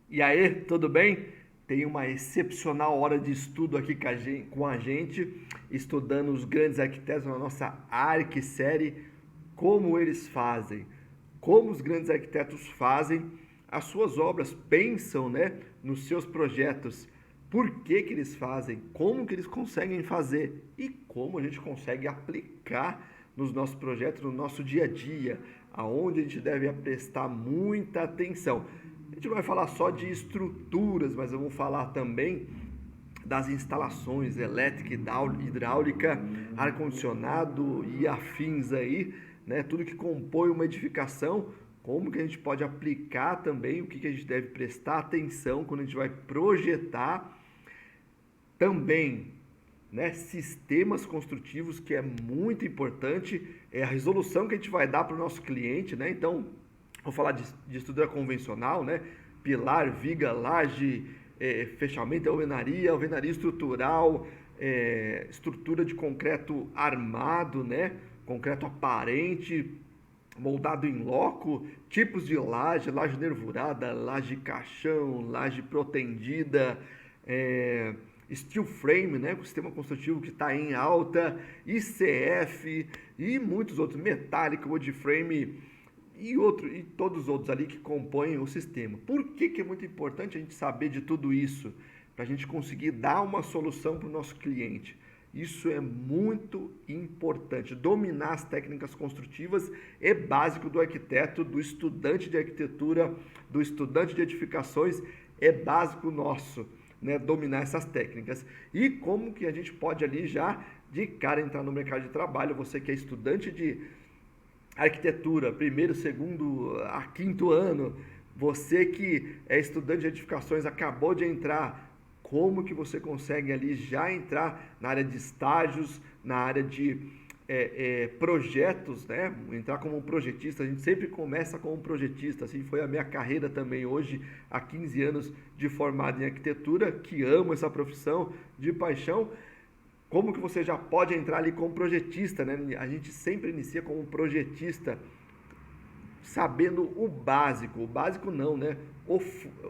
E aí, tudo bem? Tem uma excepcional hora de estudo aqui com a gente, estudando os grandes arquitetos na nossa ArcSérie, como eles fazem, como os grandes arquitetos fazem as suas obras, pensam, né, nos seus projetos, por que que eles fazem, como que eles conseguem fazer e como a gente consegue aplicar nos nossos projetos, no nosso dia a dia, aonde a gente deve prestar muita atenção. A gente não vai falar só de estruturas, mas vamos falar também das instalações elétrica, hidráulica, ar-condicionado e afins aí, né? Tudo que compõe uma edificação, como que a gente pode aplicar também, o que que a gente deve prestar atenção quando a gente vai projetar também, né, sistemas construtivos, que é muito importante, é a resolução que a gente vai dar para o nosso cliente, né? Então, vou falar de estrutura convencional, né? Pilar, viga, laje, fechamento, alvenaria estrutural, estrutura de concreto armado, né? Concreto aparente, moldado em loco, tipos de laje, laje nervurada, laje caixão, laje protendida, steel frame, né, com o sistema construtivo que está em alta, ICF e muitos outros, metálico, wood frame e todos os outros ali que compõem o sistema. Por que que é muito importante a gente saber de tudo isso? Para a gente conseguir dar uma solução para o nosso cliente. Isso é muito importante. Dominar as técnicas construtivas é básico do arquiteto, do estudante de arquitetura, do estudante de edificações, é básico nosso, né? Dominar essas técnicas. E como que a gente pode ali já de cara entrar no mercado de trabalho, você que é estudante de arquitetura, primeiro, segundo, a quinto ano, você que é estudante de edificações, acabou de entrar, como que você consegue ali já entrar na área de estágios, na área de projetos, né? Entrar como um projetista, a gente sempre começa como um projetista, assim foi a minha carreira também hoje, há 15 anos de formado em arquitetura, que amo essa profissão de paixão. Como que você já pode entrar ali como projetista, né? A gente sempre inicia como um projetista, sabendo o básico não, né?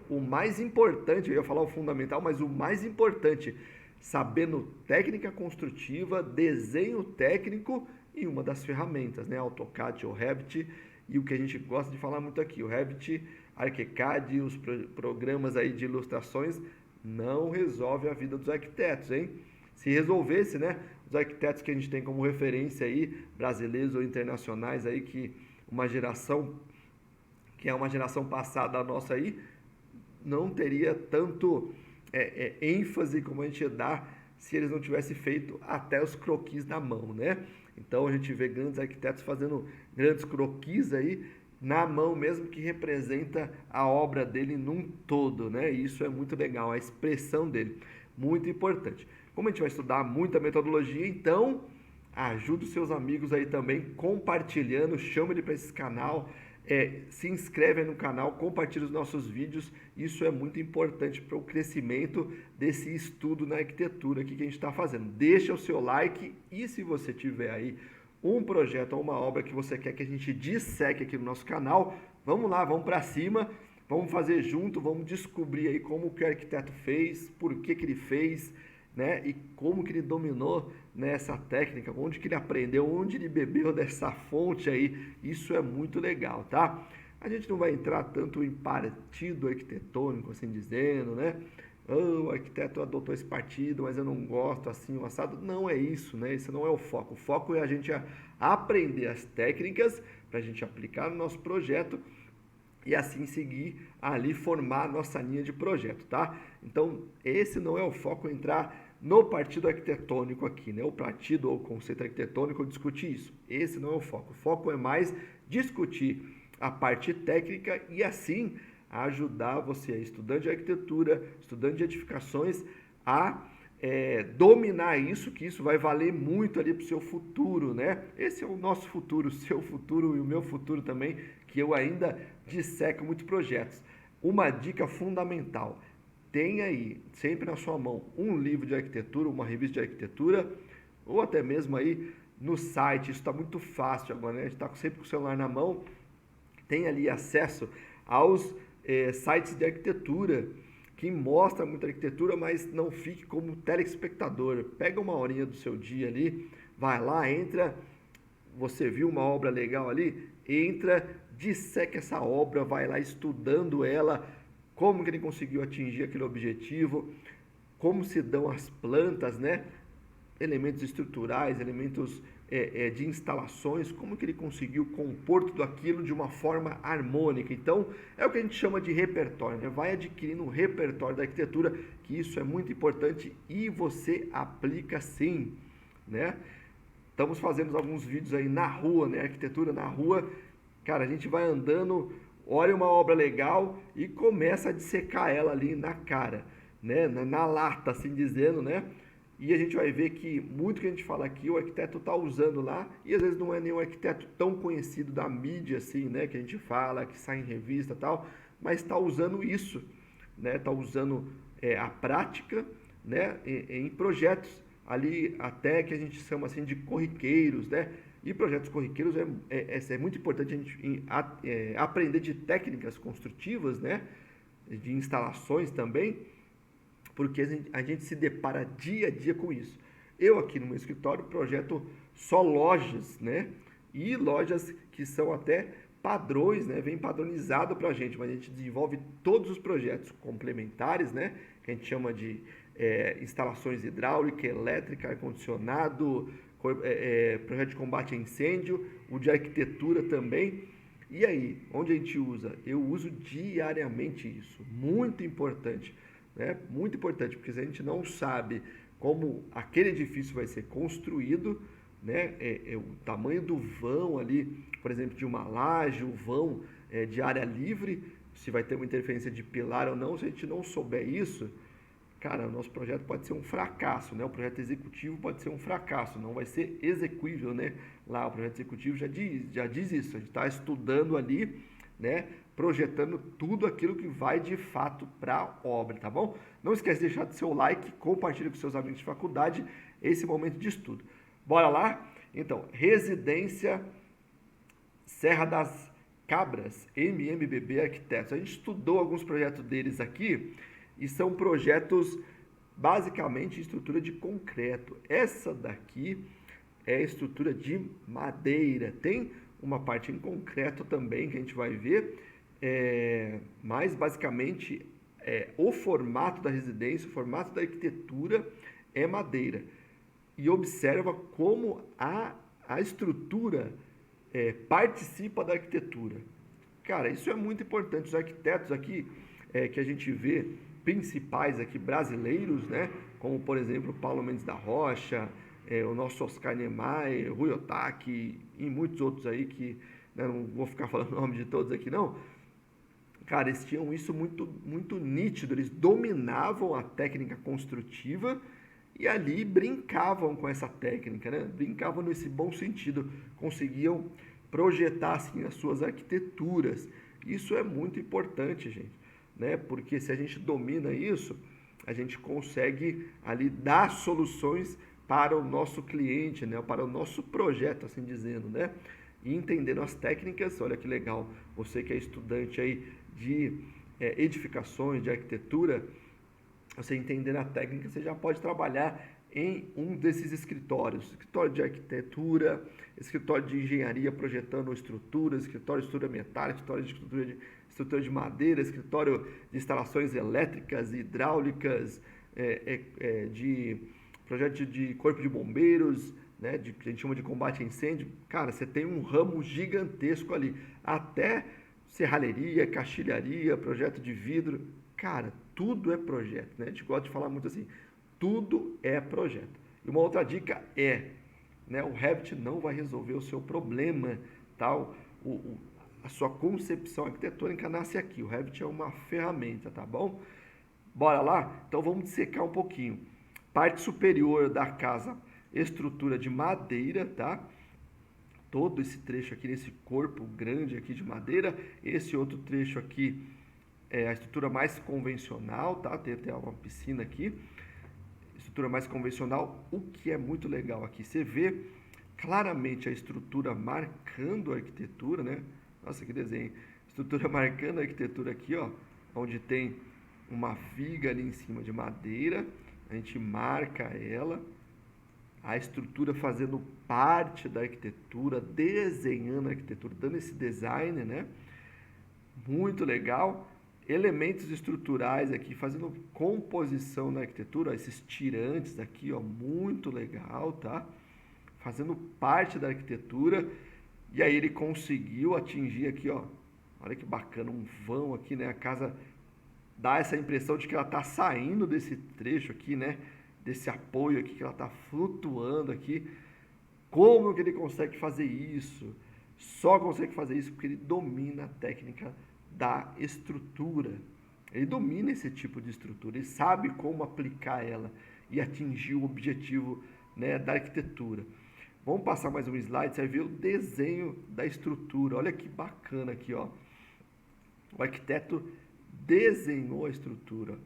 O mais importante, eu ia falar o fundamental, mas o mais importante, sabendo técnica construtiva, desenho técnico e uma das ferramentas, né? AutoCAD ou Revit, e o que a gente gosta de falar muito aqui, o Revit, ArchiCAD, os programas aí de ilustrações, não resolve a vida dos arquitetos, hein? Se resolvesse, né? Os arquitetos que a gente tem como referência aí, brasileiros ou internacionais aí, que uma geração que é uma geração passada a nossa aí, não teria tanto ênfase como a gente dá se eles não tivessem feito até os croquis na mão, né? Então a gente vê grandes arquitetos fazendo grandes croquis aí na mão mesmo, que representa a obra dele num todo, né? E isso é muito legal, a expressão dele, muito importante. Como a gente vai estudar muita metodologia, então ajude os seus amigos aí também compartilhando, chama ele para esse canal, se inscreve aí no canal, compartilha os nossos vídeos, isso é muito importante para o crescimento desse estudo na arquitetura aqui que a gente está fazendo. Deixa o seu like e se você tiver aí um projeto ou uma obra que você quer que a gente disseque aqui no nosso canal, vamos lá, vamos para cima, vamos fazer junto, vamos descobrir aí como que o arquiteto fez, por que que ele fez, né? E como que ele dominou nessa técnica, onde que ele aprendeu, onde ele bebeu dessa fonte aí, isso é muito legal, tá? A gente não vai entrar tanto em partido arquitetônico, assim dizendo, né? Oh, o arquiteto adotou esse partido, mas eu não gosto assim, o assado. Não é isso, né? Esse não é o foco. O foco é a gente aprender as técnicas para a gente aplicar no nosso projeto e assim seguir ali formar a nossa linha de projeto, tá? Então, esse não é o foco, entrar no partido arquitetônico aqui, né? O partido ou o conceito arquitetônico, discutir isso. Esse não é o foco. O foco é mais discutir a parte técnica e assim ajudar você, estudante de arquitetura, estudante de edificações, a dominar isso, que isso vai valer muito ali para o seu futuro, né? Esse é o nosso futuro, o seu futuro e o meu futuro também, que eu ainda disseco muitos projetos. Uma dica fundamental, tenha aí, sempre na sua mão, um livro de arquitetura, uma revista de arquitetura, ou até mesmo aí no site, isso está muito fácil agora, né? A gente está sempre com o celular na mão, tem ali acesso aos sites de arquitetura, que mostra muita arquitetura, mas não fique como telespectador. Pega uma horinha do seu dia ali, vai lá, entra, você viu uma obra legal ali, entra, disseca essa obra, vai lá estudando ela, como que ele conseguiu atingir aquele objetivo, como se dão as plantas, né? Elementos estruturais, elementos de instalações, como que ele conseguiu compor tudo aquilo de uma forma harmônica. Então, é o que a gente chama de repertório, né? Vai adquirindo um repertório da arquitetura, que isso é muito importante e você aplica sim, né? Estamos fazendo alguns vídeos aí na rua, né? Arquitetura na rua. Cara, a gente vai andando, olha uma obra legal e começa a dissecar ela ali na cara, né? Na lata, assim dizendo, né? E a gente vai ver que muito que a gente fala aqui, o arquiteto está usando lá, e às vezes não é nenhum arquiteto tão conhecido da mídia, assim, né? Que a gente fala, que sai em revista e tal, mas está usando isso, né? Está usando a prática, né? Em projetos ali, até que a gente chama assim de corriqueiros, né? E projetos corriqueiros é muito importante a gente aprender de técnicas construtivas, né? De instalações também, porque a gente se depara dia a dia com isso. Eu aqui no meu escritório projeto só lojas, né? E lojas que são até padrões, né? Vem padronizado para a gente, mas a gente desenvolve todos os projetos complementares, né? Que a gente chama de instalações hidráulica, elétrica, ar-condicionado, projeto de combate a incêndio, o de arquitetura também. E aí, onde a gente usa? Eu uso diariamente isso, muito importante. Né? Muito importante, porque se a gente não sabe como aquele edifício vai ser construído, né? O tamanho do vão ali, por exemplo, de uma laje, o vão de área livre, se vai ter uma interferência de pilar ou não, se a gente não souber isso, cara, o nosso projeto pode ser um fracasso, né? O projeto executivo pode ser um fracasso, não vai ser execuível, né? Lá o projeto executivo já diz isso, a gente está estudando ali, né? Projetando tudo aquilo que vai de fato para a obra, tá bom? Não esquece de deixar seu like, compartilhe com seus amigos de faculdade esse momento de estudo. Bora lá? Então, Residência Serra das Cabras, MMBB Arquitetos. A gente estudou alguns projetos deles aqui e são projetos basicamente em estrutura de concreto. Essa daqui é estrutura de madeira. Tem uma parte em concreto também que a gente vai ver, mas basicamente o formato da residência, o formato da arquitetura é madeira. E observa como a estrutura participa da arquitetura. Cara, isso é muito importante. Os arquitetos aqui que a gente vê, principais aqui brasileiros, né? Como por exemplo Paulo Mendes da Rocha, o nosso Oscar Niemeyer, Rui Otaki e muitos outros aí que, né, não vou ficar falando o nome de todos aqui não. Cara, eles tinham isso muito, muito nítido, eles dominavam a técnica construtiva e ali brincavam com essa técnica, né? Brincavam nesse bom sentido, conseguiam projetar assim as suas arquiteturas. Isso é muito importante, gente, né? Porque se a gente domina isso, a gente consegue ali dar soluções para o nosso cliente, né? Para o nosso projeto, assim dizendo, né? E entendendo as técnicas, olha que legal, você que é estudante aí de edificações, de arquitetura, você entendendo a técnica, você já pode trabalhar em um desses escritórios. Escritório de arquitetura, escritório de engenharia projetando estruturas, escritório de estrutura metálica, escritório de estrutura de madeira, escritório de instalações elétricas, hidráulicas, de projeto de corpo de bombeiros, né, que a gente chama de combate a incêndio. Cara, você tem um ramo gigantesco ali, até serralheria, caixilharia, projeto de vidro. Cara, tudo é projeto, né? A gente gosta de falar muito assim, tudo é projeto. E uma outra dica né, o Revit não vai resolver o seu problema, tal. A sua concepção arquitetônica nasce aqui. O Revit é uma ferramenta, tá bom? Bora lá? Então vamos dissecar um pouquinho. Parte superior da casa, estrutura de madeira, tá? Todo esse trecho aqui, nesse corpo grande aqui de madeira. Esse outro trecho aqui é a estrutura mais convencional, tá? Tem até uma piscina aqui. Estrutura mais convencional. O que é muito legal aqui, você vê claramente a estrutura marcando a arquitetura, né? Nossa, que desenho. Estrutura marcando a arquitetura aqui, ó. onde tem uma viga ali em cima de madeira, a gente marca ela, a estrutura fazendo parte da arquitetura, desenhando a arquitetura, dando esse design, né? Muito legal. Elementos estruturais aqui, fazendo composição na arquitetura, ó, esses tirantes aqui, ó, muito legal, tá? Fazendo parte da arquitetura. E aí ele conseguiu atingir aqui, ó, olha que bacana, um vão aqui, né? A casa dá essa impressão de que ela está saindo desse trecho aqui, né? Desse apoio aqui, que ela está flutuando aqui. Como que ele consegue fazer isso? Só consegue fazer isso porque ele domina a técnica da estrutura. Ele domina esse tipo de estrutura, ele sabe como aplicar ela e atingir o objetivo, né, da arquitetura. Vamos passar mais um slide, você vai ver o desenho da estrutura. Olha que bacana aqui, ó. O arquiteto desenhou a estrutura.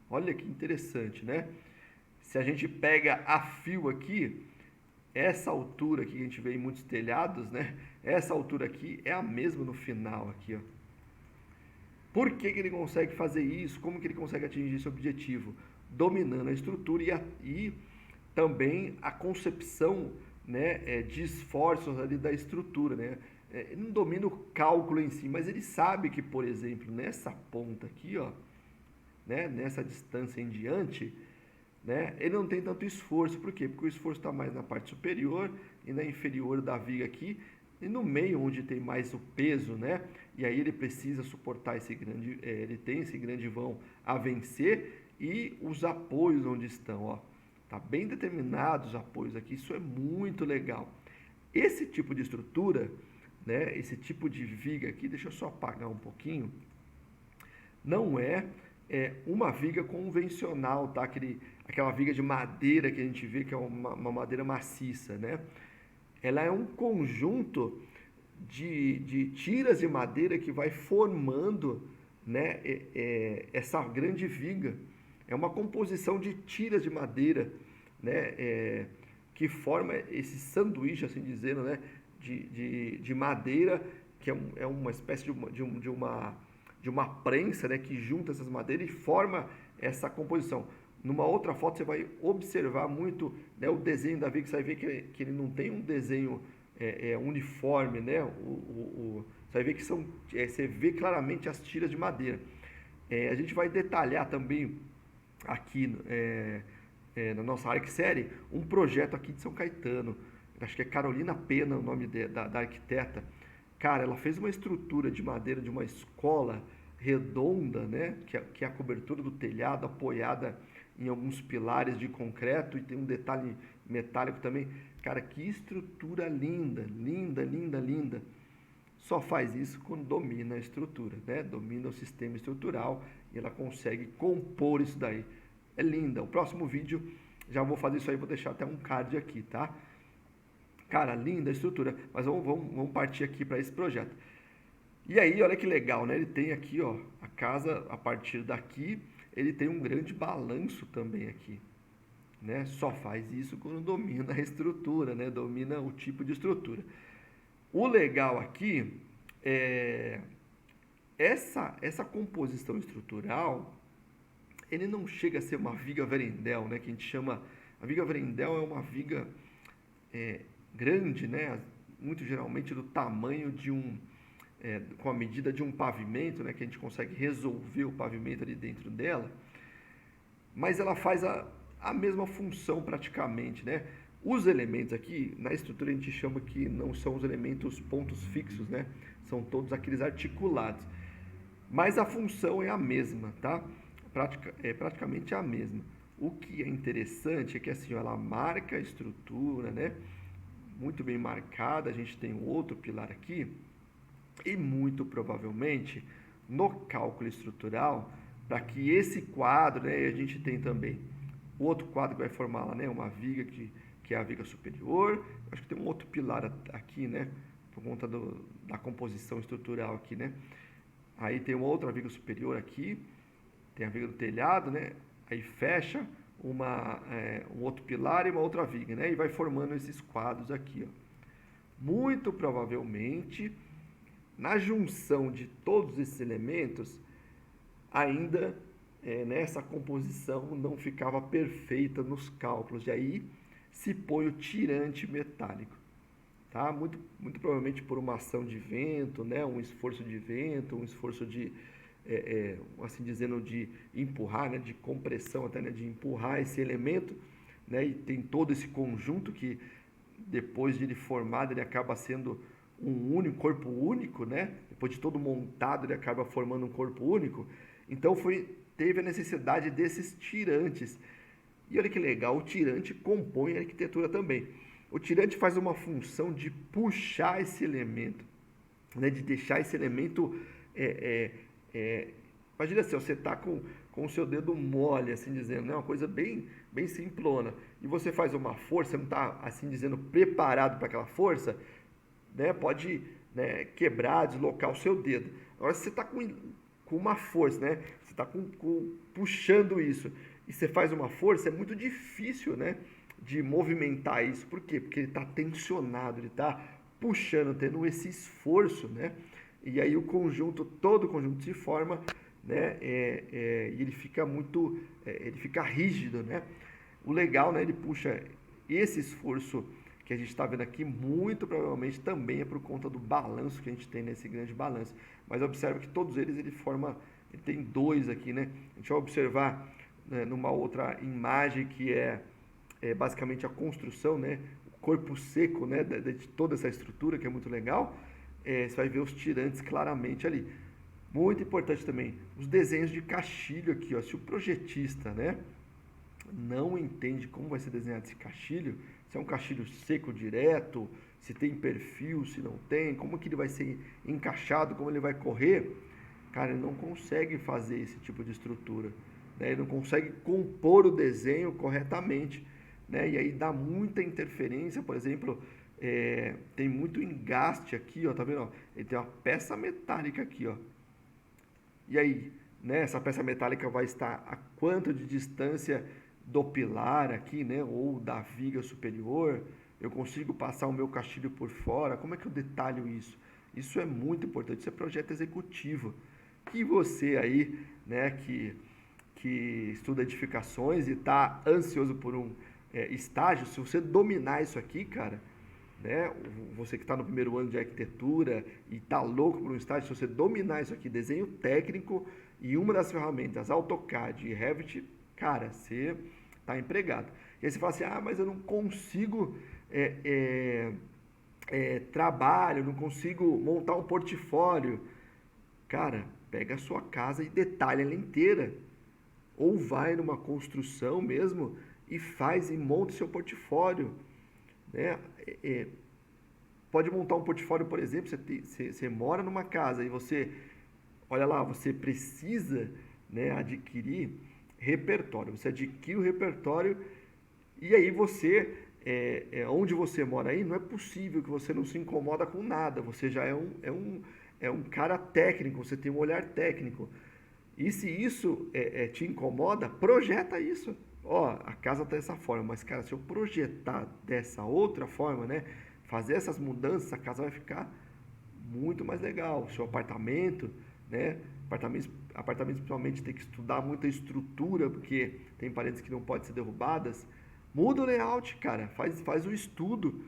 Olha que interessante, né? Se a gente pega a fio aqui, essa altura aqui que a gente vê em muitos telhados, né? Essa altura aqui é a mesma no final aqui, ó. Por que que ele consegue fazer isso? Como que ele consegue atingir esse objetivo? Dominando a estrutura e também a concepção, né, de esforços ali da estrutura, né? Ele não domina o cálculo em si, mas ele sabe que, por exemplo, nessa ponta aqui, ó, né, nessa distância em diante, né, ele não tem tanto esforço. Por quê? Porque o esforço está mais na parte superior e na inferior da viga aqui, e no meio onde tem mais o peso, né? E aí ele precisa suportar esse grande, ele tem esse grande vão a vencer, e os apoios onde estão, ó, tá bem determinados os apoios aqui. Isso é muito legal. Esse tipo de estrutura, né? Esse tipo de viga aqui, deixa eu só apagar um pouquinho. Não é uma viga convencional, tá? Aquela viga de madeira que a gente vê que é uma madeira maciça, né? Ela é um conjunto de tiras de madeira que vai formando, né, essa grande viga. É uma composição de tiras de madeira, né, que forma esse sanduíche, assim dizendo, né, de madeira, que é uma espécie de uma prensa, né, que junta essas madeiras e forma essa composição. Numa outra foto você vai observar muito, né, o desenho da viga, você vai ver que ele não tem um desenho uniforme, né? Você vai ver que você vê claramente as tiras de madeira. A gente vai detalhar também aqui na nossa ArcSérie um projeto aqui de São Caetano. Acho que é Carolina Pena o nome da arquiteta. Cara, ela fez uma estrutura de madeira de uma escola redonda, né? Que é a cobertura do telhado apoiada em alguns pilares de concreto, e tem um detalhe metálico também. Cara, que estrutura linda, linda, linda, linda. Só faz isso quando domina a estrutura, né? Domina o sistema estrutural e ela consegue compor isso daí. É linda. O próximo vídeo já vou fazer isso aí, vou deixar até um card aqui, tá? Cara, linda a estrutura. Mas vamos partir aqui para esse projeto. E aí, olha que legal, né? Ele tem aqui, ó, a casa, a partir daqui, ele tem um grande balanço também aqui, né? Só faz isso quando domina a estrutura, né? Domina o tipo de estrutura. O legal aqui é essa composição estrutural, ele não chega a ser uma viga Verendel, né? Que a gente chama, a viga Verendel é uma viga grande, né? Muito geralmente do tamanho de com a medida de um pavimento, né, que a gente consegue resolver o pavimento ali dentro dela, mas ela faz a mesma função praticamente, né? Os elementos aqui, na estrutura a gente chama que não são os elementos pontos fixos, né? São todos aqueles articulados, mas a função é a mesma, tá? Praticamente a mesma. O que é interessante é que assim, ó, ela marca a estrutura, né? Muito bem marcada. A gente tem um outro pilar aqui, e muito provavelmente no cálculo estrutural, para que esse quadro, né, a gente tem também o outro quadro que vai formar lá, né, uma viga que é a viga superior. Acho que tem um outro pilar aqui, né, por conta da composição estrutural aqui, né. Aí tem uma outra viga superior aqui, tem a viga do telhado, né, aí fecha um outro pilar e uma outra viga, né, e vai formando esses quadros aqui, ó. Muito provavelmente, na junção de todos esses elementos, ainda nessa composição não ficava perfeita nos cálculos. E aí se põe o tirante metálico. Tá? Muito provavelmente por uma ação de vento, né? Um esforço de vento, um esforço de, assim dizendo, de empurrar, né? De compressão até, né? De empurrar esse elemento, né? E tem todo esse conjunto que depois de ele formado ele acaba sendo um único corpo único, né? Depois de todo montado ele acaba formando um corpo único. Então teve a necessidade desses tirantes. E olha que legal, o tirante compõe a arquitetura também. O tirante faz uma função de puxar esse elemento, né? De deixar esse elemento. Imagina assim, você está com o seu dedo mole, assim dizendo, né? Uma coisa bem simplona. E você faz uma força, você não está, assim dizendo, preparado para aquela força, né? Pode, né, quebrar, deslocar o seu dedo. Agora, se você está com uma força, né? Você está puxando isso e você faz uma força, é muito difícil, né? De movimentar isso. Por quê? Porque ele está tensionado, ele está puxando, tendo esse esforço, né? E aí todo o conjunto se forma, né? E ele fica ele fica rígido, né? O legal, né? Ele puxa esse esforço que a gente está vendo aqui, muito provavelmente também é por conta do balanço que a gente tem nesse grande balanço. Mas observe que todos eles ele tem dois aqui, né? A gente vai observar, né, numa outra imagem que é basicamente a construção, né? O corpo seco, né? De toda essa estrutura, que é muito legal. Você vai ver os tirantes claramente ali. Muito importante também, os desenhos de caixilho aqui, ó. Se o projetista, né, não entende como vai ser desenhado esse caixilho, se é um caixilho seco direto, se tem perfil, se não tem, como que ele vai ser encaixado, como ele vai correr, cara, ele não consegue fazer esse tipo de estrutura, né? Ele não consegue compor o desenho corretamente, né? E aí dá muita interferência, por exemplo, tem muito engaste aqui, ó, tá vendo? Ó? Ele tem uma peça metálica aqui, ó. E aí, né, essa peça metálica vai estar a quanto de distância do pilar aqui, né, ou da viga superior? Eu consigo passar o meu caixilho por fora? Como é que eu detalho isso? Isso é muito importante, isso é projeto executivo. Que você aí, né, que estuda edificações e está ansioso por um estágio, se você dominar isso aqui, cara, né? Você que está no primeiro ano de arquitetura e está louco por um estágio, se você dominar isso aqui, desenho técnico e uma das ferramentas, AutoCAD e Revit, cara, você está empregado. E aí você fala assim, mas eu não consigo trabalho, não consigo montar um portfólio. Cara, pega a sua casa e detalha ela inteira. Ou vai numa construção mesmo e faz e monta o seu portfólio, né? Pode montar um portfólio, por exemplo, você mora numa casa e você, olha lá, você precisa, né, adquirir repertório. Você adquire o repertório e aí você, onde você mora aí, não é possível que você não se incomoda com nada. Você já é um cara técnico, você tem um olhar técnico. E se isso te incomoda, projeta isso. Ó, a casa está dessa forma, mas, cara, se eu projetar dessa outra forma, né? Fazer essas mudanças, a casa vai ficar muito mais legal. O seu apartamento, né? Apartamentos principalmente tem que estudar muita estrutura, porque tem paredes que não podem ser derrubadas. Muda o layout, cara. Faz o estudo,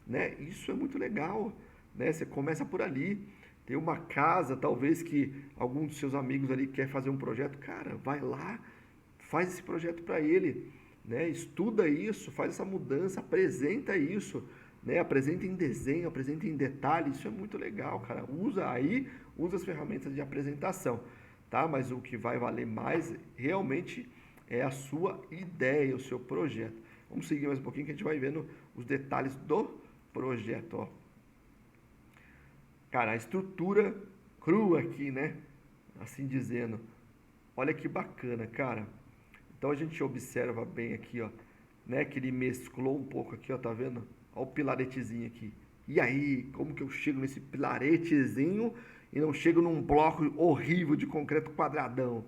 né? Isso é muito legal, né? Você começa por ali. Tem uma casa, talvez que algum dos seus amigos ali quer fazer um projeto, cara, vai lá, faz esse projeto para ele, né? Estuda isso, faz essa mudança, apresenta isso, né? Apresenta em desenho, apresenta em detalhe, isso é muito legal, cara. Usa as ferramentas de apresentação, tá? Mas o que vai valer mais realmente é a sua ideia, o seu projeto. Vamos seguir mais um pouquinho que a gente vai vendo os detalhes do projeto, ó. Cara, a estrutura crua aqui, né? Assim dizendo. Olha que bacana, cara. Então a gente observa bem aqui, ó, né? Que ele mesclou um pouco aqui, ó, tá vendo? Olha o pilaretezinho aqui. E aí, como que eu chego nesse pilaretezinho e não chego num bloco horrível de concreto quadradão?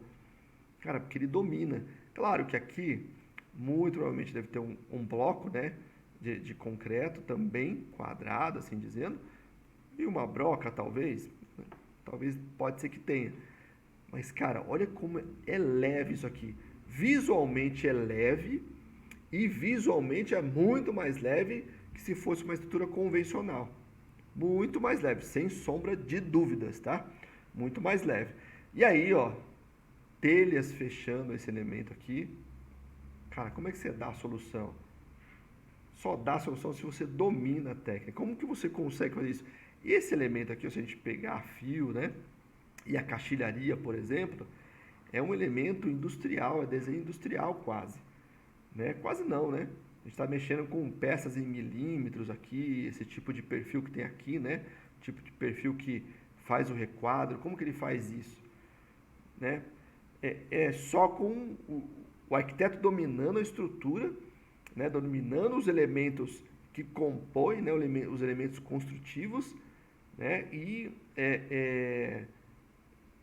Cara, porque ele domina. Claro que aqui, muito provavelmente deve ter um bloco, né? De concreto também, quadrado, assim dizendo. E uma broca, talvez pode ser que tenha. Mas, cara, olha como é leve isso aqui. Visualmente é leve e visualmente é muito mais leve que se fosse uma estrutura convencional. Muito mais leve, sem sombra de dúvidas, tá? Muito mais leve. E aí, ó, telhas fechando esse elemento aqui. Cara, como é que você dá a solução? Só dá a solução se você domina a técnica. Como que você consegue fazer isso? E esse elemento aqui, se a gente pegar fio, né? E a caixilharia, por exemplo, é um elemento industrial, é desenho industrial quase. Né? Quase não, né? A gente está mexendo com peças em milímetros aqui, esse tipo de perfil que tem aqui, né? Tipo de perfil que faz o requadro. Como que ele faz isso? Né? É só com o arquiteto dominando a estrutura, né? Dominando os elementos que compõem, né? Os elementos construtivos, né? E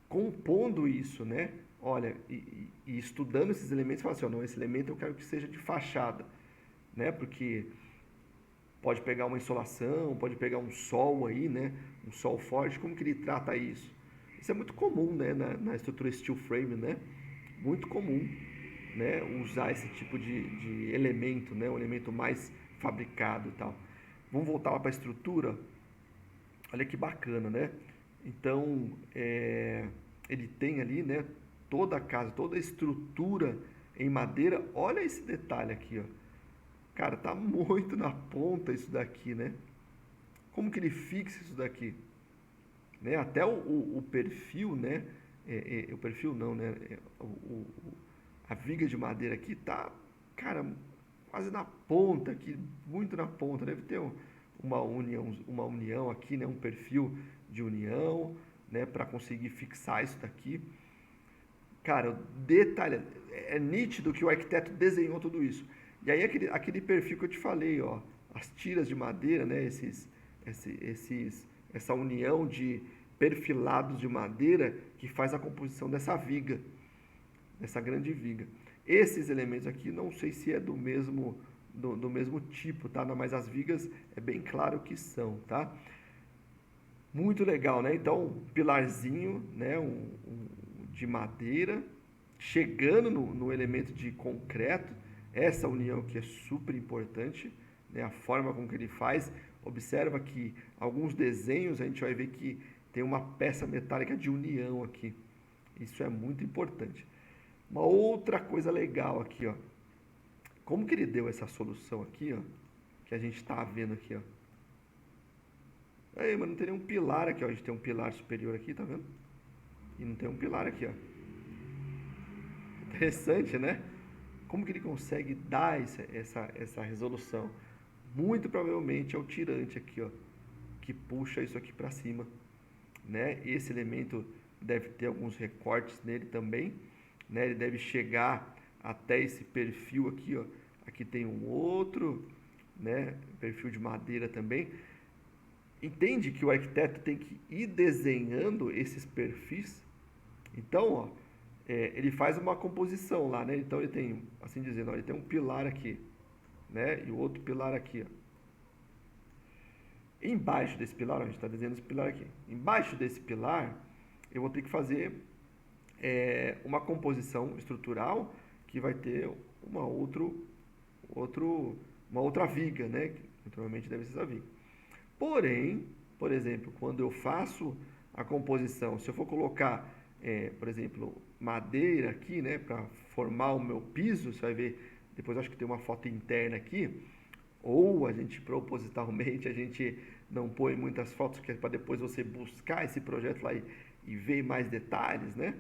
compondo isso, né? Olha, e estudando esses elementos, fala assim, ó, não, esse elemento eu quero que seja de fachada, né? Porque pode pegar uma insolação, pode pegar um sol aí, né? Um sol forte, como que ele trata isso? Isso é muito comum, né? Na estrutura steel frame, né? Muito comum, né? Usar esse tipo de elemento, né? Um elemento mais fabricado e tal. Vamos voltar lá para a estrutura. Olha que bacana, né? Então, ele tem ali, né? Toda a casa, toda a estrutura em madeira. Olha esse detalhe aqui, ó. Cara, tá muito na ponta isso daqui, né? Como que ele fixa isso daqui? Né? Até o perfil, né? O perfil não, né? A viga de madeira aqui tá, cara, quase na ponta aqui, muito na ponta. Deve ter uma união aqui, né? Um perfil de união, né? Para conseguir fixar isso daqui. Cara, o detalhe, é nítido que o arquiteto desenhou tudo isso. E aí aquele perfil que eu te falei, ó, as tiras de madeira, né, essa união de perfilados de madeira que faz a composição dessa viga, dessa grande viga. Esses elementos aqui, não sei se é do mesmo tipo, tá? Mas as vigas é bem claro que são, tá? Muito legal, né? Então, pilarzinho, né? De madeira, chegando no elemento de concreto, essa união que é super importante, né? A forma com que ele faz. Observa que alguns desenhos a gente vai ver que tem uma peça metálica de união aqui. Isso é muito importante. Uma outra coisa legal aqui, ó. Como que ele deu essa solução aqui, ó? Que a gente está vendo aqui, ó. Aí, mas não tem nenhum pilar aqui, ó. A gente tem um pilar superior aqui, tá vendo? E não tem um pilar aqui, ó. Interessante, né? Como que ele consegue dar essa resolução? Muito provavelmente é o tirante aqui, ó, que puxa isso aqui para cima, né? Esse elemento deve ter alguns recortes nele também, né? Ele deve chegar até esse perfil aqui, ó. Aqui tem um outro, né? Perfil de madeira também. Entende que o arquiteto tem que ir desenhando esses perfis. Então, ó, ele faz uma composição lá, né? Então ele tem, assim dizendo, ó, ele tem um pilar aqui, né? E o outro pilar aqui, ó. Embaixo desse pilar, ó, a gente está desenhando esse pilar aqui. Embaixo desse pilar, eu vou ter que fazer uma composição estrutural que vai ter uma outra viga, né? Que naturalmente deve ser essa viga. Porém, por exemplo, quando eu faço a composição, se eu for colocar, por exemplo, madeira aqui, né, para formar o meu piso, você vai ver, depois acho que tem uma foto interna aqui, ou a gente propositalmente a gente não põe muitas fotos que é para depois você buscar esse projeto lá e ver mais detalhes, né?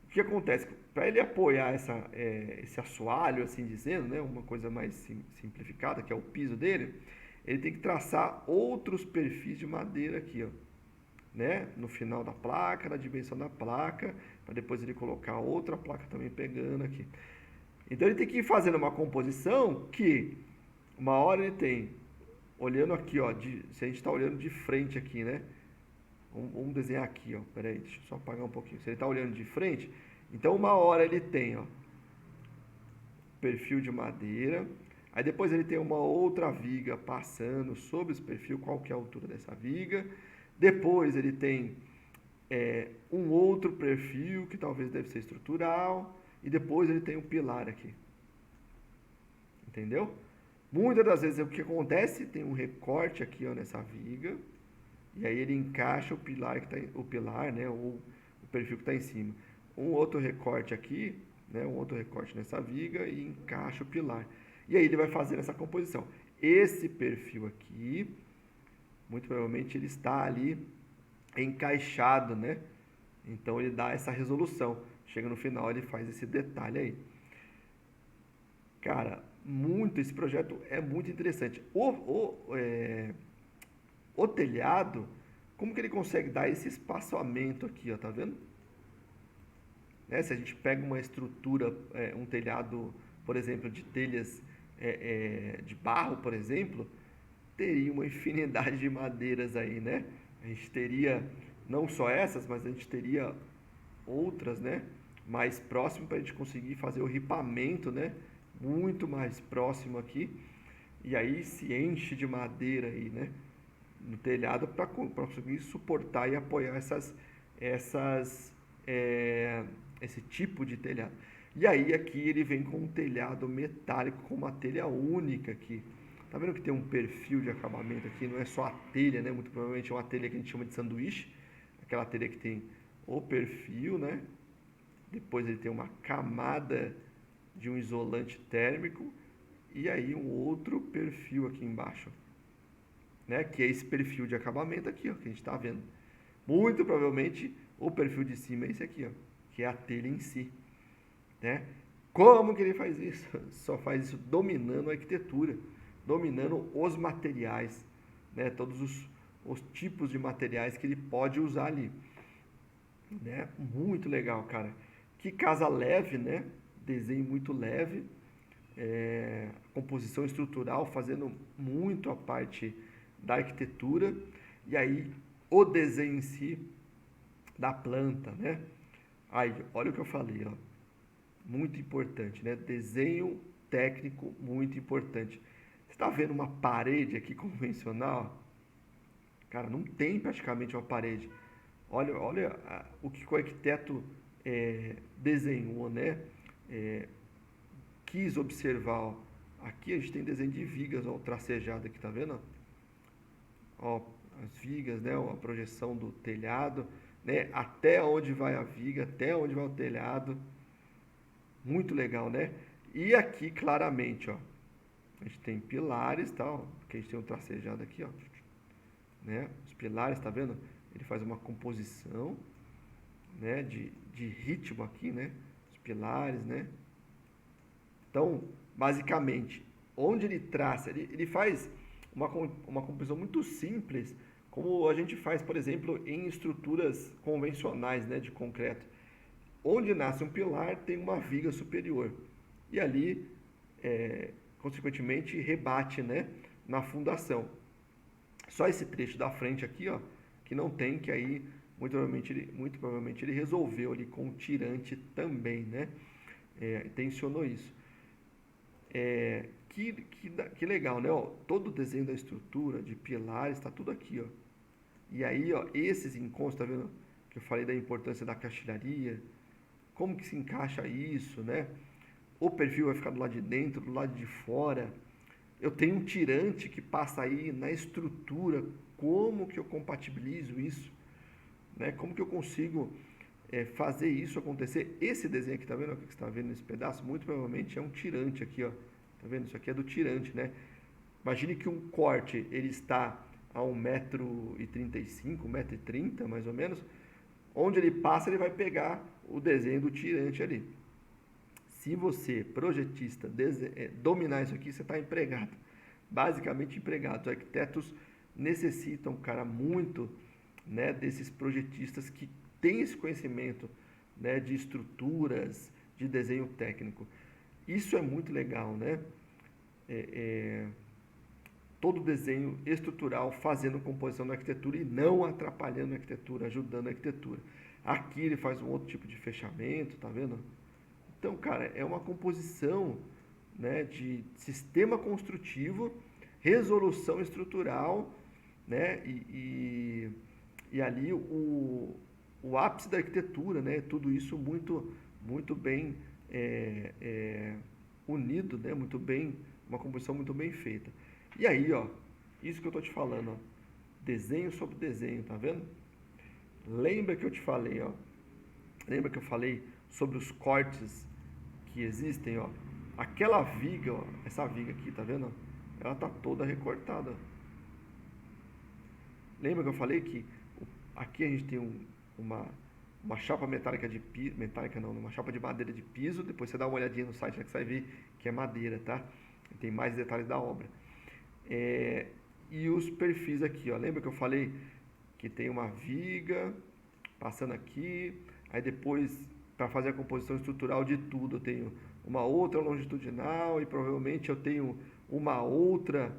O que acontece? Para ele apoiar esse assoalho, assim dizendo, né, uma coisa mais simplificada, que é o piso dele, ele tem que traçar outros perfis de madeira aqui, ó, né? No final da placa, na dimensão da placa, para depois ele colocar outra placa também pegando aqui. Então ele tem que ir fazendo uma composição que uma hora ele tem, olhando aqui, ó, se a gente está olhando de frente aqui, né? Vamos desenhar aqui, ó. Peraí, deixa eu só apagar um pouquinho. Se ele está olhando de frente, então uma hora ele tem, ó, perfil de madeira. Aí depois ele tem uma outra viga passando sobre esse perfil, qual que é a altura dessa viga. Depois ele tem um outro perfil que talvez deve ser estrutural, e depois ele tem um pilar aqui. Entendeu? Muitas das vezes o que acontece, tem um recorte aqui, ó, nessa viga, e aí ele encaixa o pilar que tá, o pilar, né, ou o perfil que está em cima. Um outro recorte aqui, né, um outro recorte nessa viga e encaixa o pilar. E aí ele vai fazer essa composição. Esse perfil aqui, muito provavelmente ele está ali encaixado, né? Então ele dá essa resolução. Chega no final, ele faz esse detalhe aí. Cara, esse projeto é muito interessante. O telhado, como que ele consegue dar esse espaçamento aqui, ó, tá vendo? Né? Se a gente pega uma estrutura, um telhado, por exemplo, de telhas de barro, por exemplo, teria uma infinidade de madeiras aí, né? A gente teria não só essas, mas a gente teria outras, né? Mais próximo para a gente conseguir fazer o ripamento, né? Muito mais próximo aqui. E aí se enche de madeira aí, né? No telhado para conseguir suportar e apoiar esse tipo de telhado. E aí aqui ele vem com um telhado metálico com uma telha única aqui. Tá vendo que tem um perfil de acabamento aqui? Não é só a telha, né? Muito provavelmente é uma telha que a gente chama de sanduíche. Aquela telha que tem o perfil, né? Depois ele tem uma camada de um isolante térmico e aí um outro perfil aqui embaixo, né? Que é esse perfil de acabamento aqui, ó, que a gente está vendo. Muito provavelmente o perfil de cima é esse aqui, ó, que é a telha em si, né? Como que ele faz isso? Só faz isso dominando a arquitetura, dominando os materiais, né? Todos os tipos de materiais que ele pode usar ali, né? Muito legal, cara. Que casa leve, né? Desenho muito leve, composição estrutural, fazendo muito a parte da arquitetura, e aí o desenho em si da planta, né? Aí, olha o que eu falei, ó. Muito importante, né? Desenho técnico muito importante. Você está vendo uma parede aqui convencional? Cara, não tem praticamente uma parede. Olha o que o arquiteto desenhou, né? É, quis observar, ó. Aqui a gente tem desenho de vigas, ó, tracejado aqui, tá vendo? Ó, as vigas, né? A projeção do telhado, né? Até onde vai a viga, até onde vai o telhado. Muito legal, né? E aqui claramente, ó, a gente tem pilares, tal, que a gente tem um tracejado aqui, ó, né? Os pilares, tá vendo? Ele faz uma composição, né? De ritmo aqui, né? Os pilares, né? Então, basicamente, onde ele traça, ele faz uma composição muito simples, como a gente faz, por exemplo, em estruturas convencionais, né, de concreto. Onde nasce um pilar, tem uma viga superior. E ali, consequentemente, rebate, né, na fundação. Só esse trecho da frente aqui, ó, que não tem, que aí muito provavelmente ele resolveu ali com o tirante também, né? Tensionou isso. Que legal, né? Ó, todo o desenho da estrutura, de pilares, está tudo aqui, ó. E aí, ó, esses encontros, tá vendo? Que eu falei da importância da caixilharia, como que se encaixa isso, né? O perfil vai ficar do lado de dentro, do lado de fora. Eu tenho um tirante que passa aí na estrutura, como que eu compatibilizo isso, né? Como que eu consigo fazer isso acontecer? Esse desenho aqui, tá vendo o que você está vendo nesse pedaço? Muito provavelmente é um tirante aqui, ó. Tá vendo? Isso aqui é do tirante, né? Imagine que um corte, ele está a 1,35 m, 1,30 m mais ou menos. Onde ele passa, ele vai pegar o desenho do tirante ali. Se você, projetista, dominar isso aqui, você está empregado. Basicamente empregado. Os arquitetos necessitam, cara, muito, né, desses projetistas que têm esse conhecimento, né, de estruturas, de desenho técnico. Isso é muito legal, né? Todo desenho estrutural fazendo composição da arquitetura e não atrapalhando a arquitetura, ajudando a arquitetura. Aqui ele faz um outro tipo de fechamento, tá vendo? Então, cara, é uma composição, né, de sistema construtivo, resolução estrutural, né, e ali o ápice da arquitetura, né? Tudo isso muito bem unido, né? Muito bem, uma composição muito bem feita. E aí, ó, isso que eu tô te falando, ó, desenho sobre desenho, tá vendo? Lembra que eu te falei, ó, lembra que eu falei sobre os cortes que existem, ó? Aquela viga, ó, essa viga aqui, tá vendo? Ela tá toda recortada, ó. Lembra que eu falei que aqui a gente tem uma chapa metálica de piso, metálica não, uma chapa de madeira de piso, depois você dá uma olhadinha no site, né, que você vai ver que é madeira, tá? Tem mais detalhes da obra. E os perfis aqui, ó, lembra que eu falei que tem uma viga passando aqui, aí depois para fazer a composição estrutural de tudo eu tenho uma outra longitudinal e provavelmente eu tenho uma outra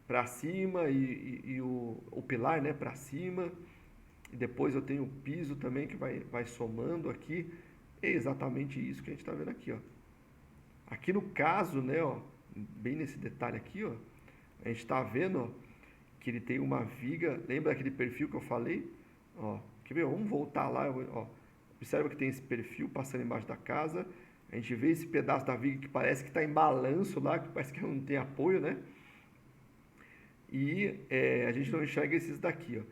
para cima e o pilar, né, para cima. E depois eu tenho o piso também que vai somando aqui. É exatamente isso que a gente está vendo aqui, ó. Aqui no caso, né, ó, bem nesse detalhe aqui, ó, a gente está vendo, ó, que ele tem uma viga. Lembra aquele perfil que eu falei? Ó, quer ver? Vamos voltar lá, ó. Observa que tem esse perfil passando embaixo da casa. A gente vê esse pedaço da viga que parece que está em balanço lá, que parece que não tem apoio, né? E a gente não enxerga esses daqui, ó.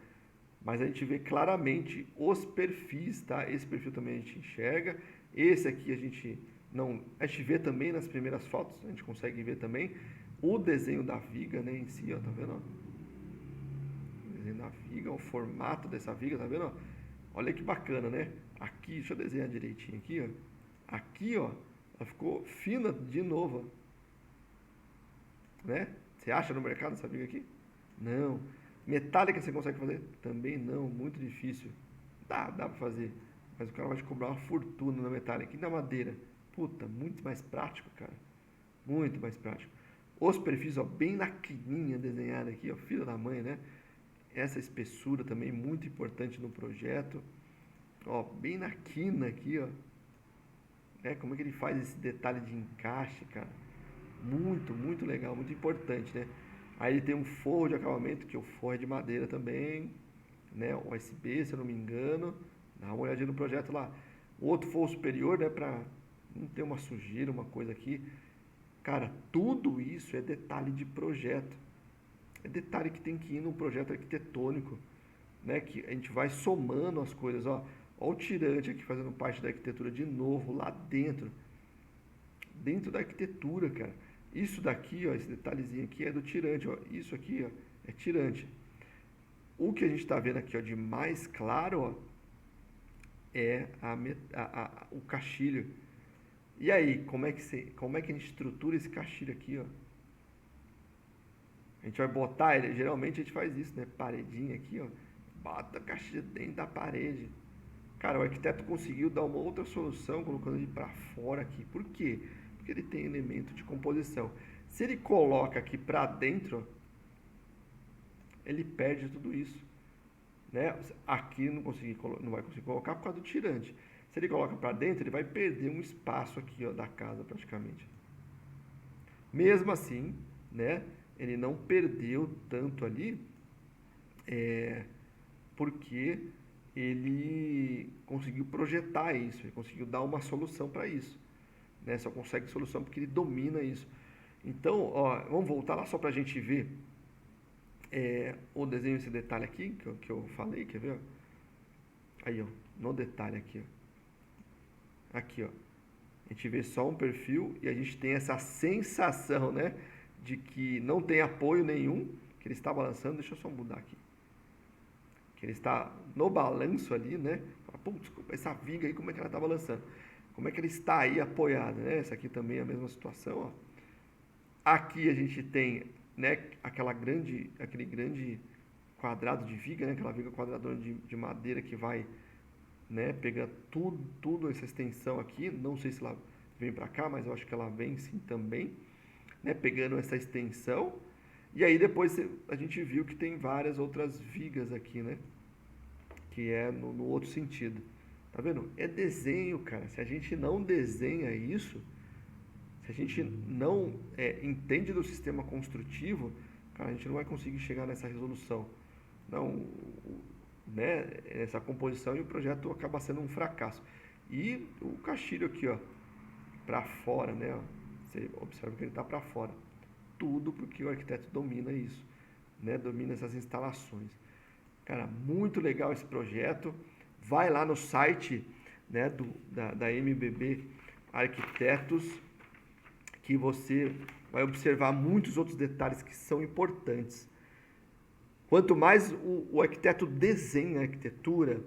Mas a gente vê claramente os perfis, tá? Esse perfil também a gente enxerga. Esse aqui a gente não... A gente vê também nas primeiras fotos, a gente consegue ver também o desenho da viga, né, em si, ó, tá vendo? O desenho da viga, o formato dessa viga, tá vendo? Olha que bacana, né? Aqui, deixa eu desenhar direitinho aqui, ó. Aqui, ó, ela ficou fina de novo, ó. Né? Você acha no mercado essa viga aqui? Não. Metálica você consegue fazer? Também não, muito difícil. Dá pra fazer, mas o cara vai te cobrar uma fortuna na metálica. E na madeira? Puta, muito mais prático, cara. Muito mais prático. Os perfis, ó, bem na quininha desenhada aqui, ó, filho da mãe, né? Essa espessura também muito importante no projeto. Ó, bem na quina aqui, ó. Como é que ele faz esse detalhe de encaixe, cara? Muito legal, muito importante, né? Aí ele tem um forro de acabamento, que o forro é de madeira também, né? USB, se eu não me engano. Dá uma olhadinha no projeto lá. O outro forro superior, né? Pra não ter uma sujeira, uma coisa aqui. Cara, tudo isso é detalhe de projeto. É detalhe que tem que ir num projeto arquitetônico, né? Que a gente vai somando as coisas, ó. Ó o tirante aqui fazendo parte da arquitetura de novo, lá dentro. Dentro da arquitetura, cara. Isso daqui, ó, esse detalhezinho aqui é do tirante, ó. Isso aqui, ó, é tirante. O que a gente está vendo aqui, ó, de mais claro, ó, é o caixilho. E aí, como é que a gente estrutura esse caixilho aqui, ó? A gente vai botar ele, geralmente a gente faz isso, né? Paredinha aqui, ó. Bota a caixilha dentro da parede. Cara, o arquiteto conseguiu dar uma outra solução colocando ele para fora aqui. Por quê? Porque ele tem elemento de composição. Se ele coloca aqui para dentro, ele perde tudo isso, né? Aqui não vai conseguir colocar por causa do tirante. Se ele coloca para dentro, ele vai perder um espaço aqui, ó, da casa praticamente. Mesmo assim, né? Ele não perdeu tanto ali, porque ele conseguiu projetar isso, ele conseguiu dar uma solução para isso, né? Só consegue solução porque ele domina isso. Então, ó, vamos voltar lá só para a gente ver o desenho, esse detalhe aqui que eu falei, quer ver? Aí, ó, no detalhe aqui, ó. Aqui, ó. A gente vê só um perfil e a gente tem essa sensação, né, de que não tem apoio nenhum, que ele está balançando. Deixa eu só mudar aqui. Que ele está no balanço ali, né? Pô, desculpa, essa viga aí, como é que ela está balançando? Como é que ele está aí apoiado, né? Essa aqui também é a mesma situação, ó. Aqui a gente tem, né, aquele grande quadrado de viga, né? Aquela viga quadradona de madeira que vai, né, pegar tudo essa extensão aqui. Não sei se ela vem para cá, mas eu acho que ela vem sim também, né? Pegando essa extensão. E aí depois a gente viu que tem várias outras vigas aqui, né? Que é no outro sentido. Tá vendo? É desenho, cara. Se a gente não desenha isso, se a gente não entende do sistema construtivo, cara, a gente não vai conseguir chegar nessa resolução. Não, né, essa composição e o projeto acaba sendo um fracasso. E o Castilho aqui, ó, para fora, né, ó, você observa que ele está para fora. Tudo porque o arquiteto domina isso, né, domina essas instalações. Cara, muito legal esse projeto. Vai lá no site, né, da MBB Arquitetos, que você vai observar muitos outros detalhes que são importantes. Quanto mais o arquiteto desenha a arquitetura,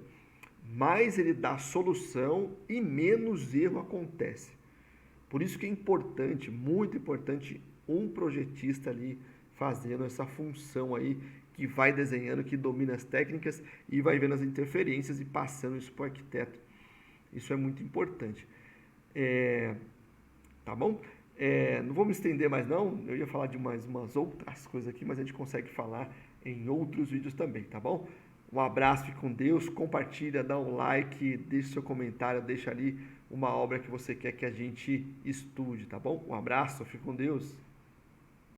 mais ele dá solução e menos erro acontece. Por isso que é importante, muito importante, um projetista ali fazendo essa função aí, que vai desenhando, que domina as técnicas e vai vendo as interferências e passando isso para o arquiteto. Isso é muito importante. Tá bom? Não vou me estender mais não, eu ia falar de mais umas outras coisas aqui, mas a gente consegue falar em outros vídeos também, tá bom? Um abraço, fique com Deus, compartilha, dá um like, deixa seu comentário, deixa ali uma obra que você quer que a gente estude, tá bom? Um abraço, fique com Deus.